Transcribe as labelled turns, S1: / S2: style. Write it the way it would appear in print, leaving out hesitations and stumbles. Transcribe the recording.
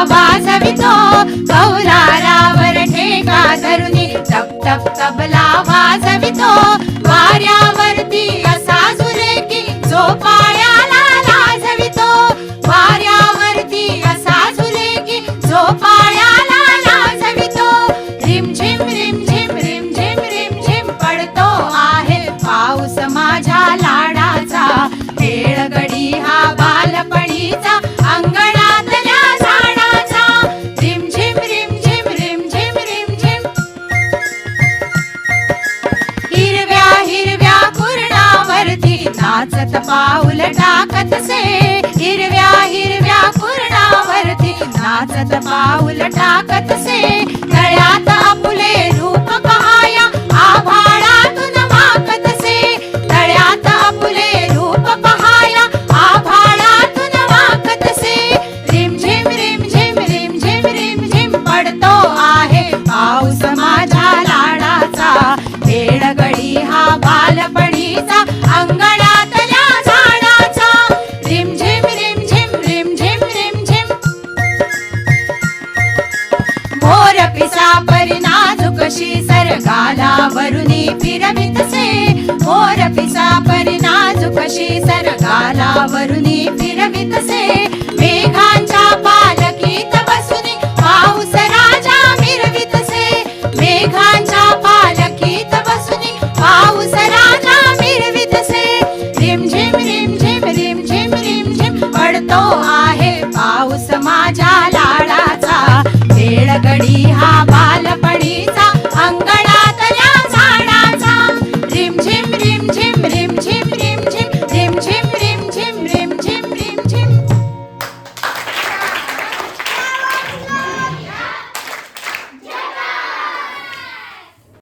S1: वाजवितो, कौलारावर ठेका धरुनी तप तप तबला वाजवितो. वाऱ्यावरती असा झुलेकी जो पायाला लाजवितो, वाऱ्यावरती असा झुलेकी जो पायाला लाजवितो. रिमझिम रिमझिम रिमझिम रिमझिम पडतो आहे पाऊस माझ्या लाडाचा. खेळगडी हा बालपणीचा अंगणातल्या झाडाचा. रिमझिम रिमझिम रिमझिम रिमझिम. हिरव्या हिरव्या कुरणावरती नाचत पाऊल टाकतसे, हिरव्या हिरव्या कुरणावरती नाचत पाऊल टाकतसे. तळ्यात आपुले रूप पहाया आभाळातून वाकतसे, तळ्यात आपुले रूप पहाया आभाळातून वाकतसे. रिमझिम रिमझिम रिमझिम रिमझिम पडतो आहे पाऊस माझ्या लाडाचा. खेळगडी हा बालपणीचा अंगणातल्या झाडाचा. रिमझिम रिमझिम रिमझिम रिमझिम. मोर पिसा परी नाजूकशी सरगाला वरुनी फिरवितसे, मोर पिसा परी नाजूकशी सरगाला वरुनी फिरवितसे. मेघांच्या पालखीत बसुनी पाऊस राजा मिरवितसे, मेघांच्या पालखीत बसुनी पाऊस राजा मिरवितसे. रिमझिम रिमझिम रिमझिम रिमझिम पडतो आहे पाऊस माझ्या लाडाचा. खेळगडी हा बालपणीचा अंगणातल्या झाडाचा. रिमझिम रिमझिम